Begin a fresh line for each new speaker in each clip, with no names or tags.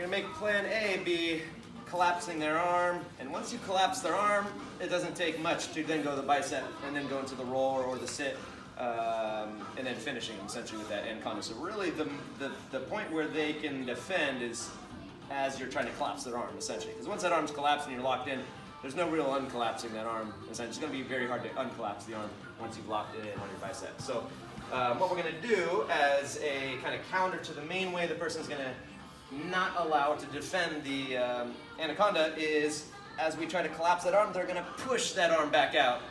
We're gonna make plan A be collapsing their arm, and once you collapse their arm, it doesn't take much to then go to the bicep and then go into the roll or the sit, and then finishing essentially with that anaconda. So really the point where they can defend is as you're trying to collapse their arm, essentially. Because once that arm's collapsed and you're locked in, there's no real uncollapsing that arm. Essentially, it's going to be very hard to uncollapse the arm once you've locked it in on your bicep. So what we're going to do as a kind of counter to the main way the person's going to not allow it to defend the anaconda is, as we try to collapse that arm, they're going to push that arm back out,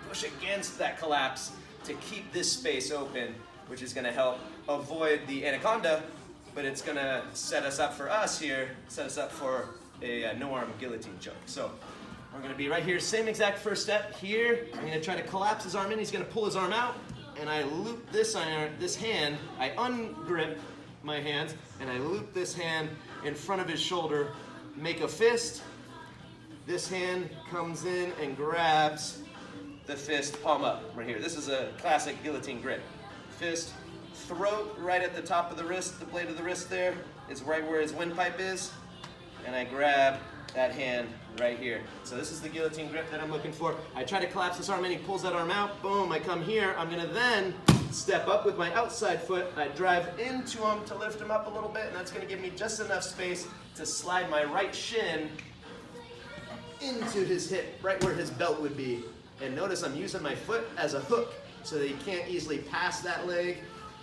push against that collapse to keep this space open, which is going to help avoid the anaconda, but it's going to set us up for us here, set us up for a no arm guillotine choke. So we're going to be right here, same exact first step here. I'm going to try to collapse his arm in. He's going to pull his arm out, and I loop this hand, I ungrip my hands, and I loop this hand in front of his shoulder, make a fist. This hand comes in and grabs the fist palm up right here. This is a classic guillotine grip. Fist, throat right at the top of the wrist, the blade of the wrist there is right where his windpipe is, and I grab that hand right here. So this is the guillotine grip that I'm looking for. I try to collapse this arm in, he pulls that arm out, boom, I come here. I'm gonna then step up with my outside foot. I drive into him to lift him up a little bit, and that's gonna give me just enough space to slide my right shin into his hip, right where his belt would be. And notice I'm using my foot as a hook so that he can't easily pass that leg.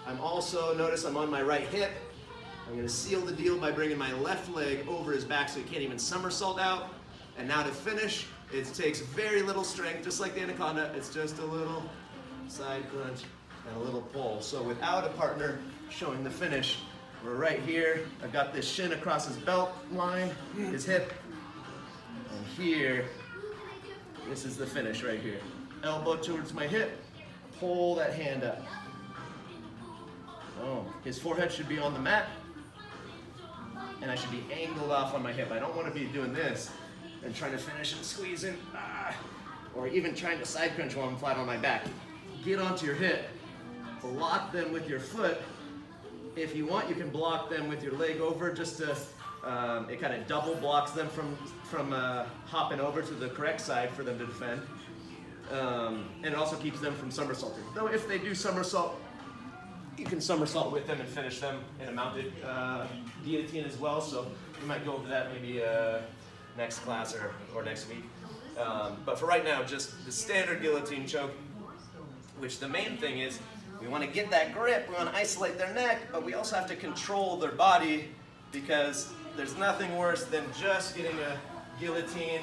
I'm also, notice I'm on my right hip. I'm gonna seal the deal by bringing my left leg over his back so he can't even somersault out. And now to finish, it takes very little strength, just like the anaconda. It's just a little side crunch and a little pull. So without a partner showing the finish, we're right here. I've got this shin across his belt line, his hip, and here, this is the finish right here. Elbow towards my hip, pull that hand up. Oh, his forehead should be on the mat, and I should be angled off on my hip. I don't want to be doing this and trying to finish and squeezing, or even trying to side crunch while I'm flat on my back. Get onto your hip, block them with your foot. If you want, you can block them with your leg over, just to, it kind of double blocks them from hopping over to the correct side for them to defend. And it also keeps them from somersaulting. Though if they do somersault, you can somersault with them and finish them in a mounted guillotine as well. So we might go over that maybe next class or next week. But for right now, just the standard guillotine choke, which the main thing is, we want to get that grip, we want to isolate their neck, but we also have to control their body, because there's nothing worse than just getting a guillotine,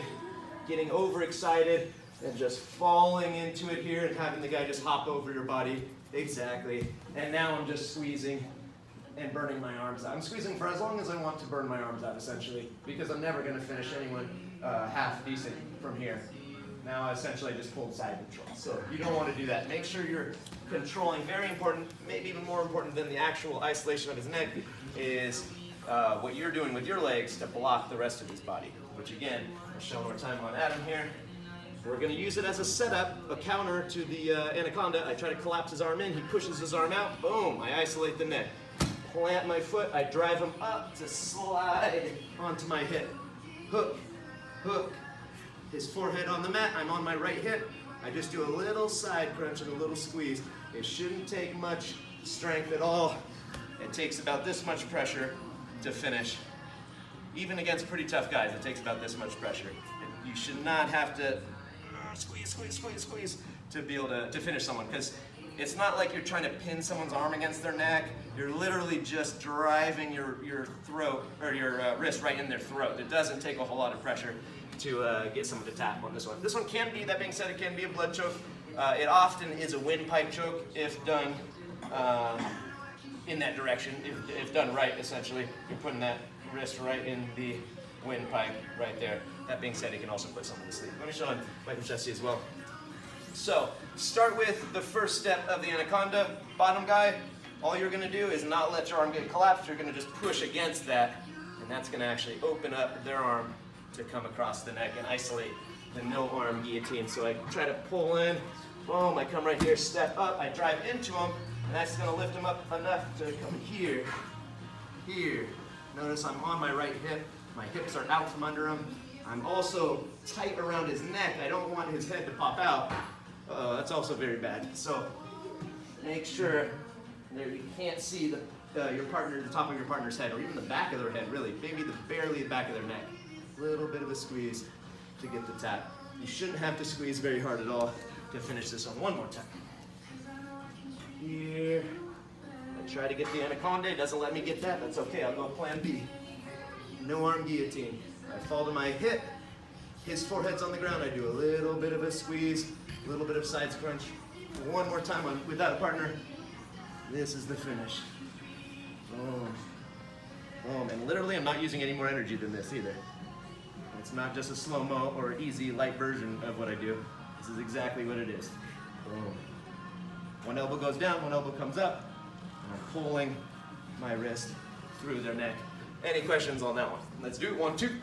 getting overexcited, and just falling into it here and having the guy just hop over your body. Exactly. And now I'm just squeezing and burning my arms out. I'm squeezing for as long as I want to burn my arms out, essentially, because I'm never going to finish anyone half decent from here. Now, essentially, I just pulled side control. So you don't want to do that. Make sure you're controlling. Very important, maybe even more important than the actual isolation of his neck, is what you're doing with your legs to block the rest of his body, which again, I'll show one more time on Adam here. We're going to use it as a setup, a counter to the anaconda. I try to collapse his arm in, he pushes his arm out, boom, I isolate the neck. Plant my foot, I drive him up to slide onto my hip. Hook, hook, his forehead on the mat, I'm on my right hip. I just do a little side crunch and a little squeeze. It shouldn't take much strength at all. It takes about this much pressure to finish. Even against pretty tough guys, it takes about this much pressure. You should not have to squeeze, squeeze, squeeze, squeeze to be able to finish someone, because it's not like you're trying to pin someone's arm against their neck. You're literally just driving your throat, or your wrist right in their throat. It doesn't take a whole lot of pressure to get someone to tap on this one. This one can be, that being said, it can be a blood choke. It often is a windpipe choke if done in that direction, if done right, essentially. You're putting that wrist right in the windpipe right there. That being said, it can also put someone to sleep. Let me show him Michael Chessie as well. So, start with the first step of the anaconda. Bottom guy, all you're gonna do is not let your arm get collapsed. You're gonna just push against that, and that's gonna actually open up their arm to come across the neck and isolate the no arm guillotine. So I try to pull in, boom, I come right here, step up, I drive into him, and that's gonna lift him up enough to come here, here, Notice I'm on my right hip. My hips are out from under him. I'm also tight around his neck. I don't want his head to pop out. Uh-oh, that's also very bad. So make sure that you can't see your partner, the top of your partner's head, or even the back of their head, really. Maybe barely the back of their neck. A little bit of a squeeze to get the tap. You shouldn't have to squeeze very hard at all to finish this one. One more time. Here. I try to get the anaconda. It doesn't let me get that. That's okay. I'll go plan B. No arm guillotine. I fall to my hip. His forehead's on the ground. I do a little bit of a squeeze, a little bit of side crunch. One more time without a partner. This is the finish. Boom. Boom. And literally, I'm not using any more energy than this either. It's not just a slow-mo or easy, light version of what I do. This is exactly what it is. Boom. One elbow goes down, one elbow comes up, and I'm pulling my wrist through their neck. Any questions on that one? Let's do it. 1, 2.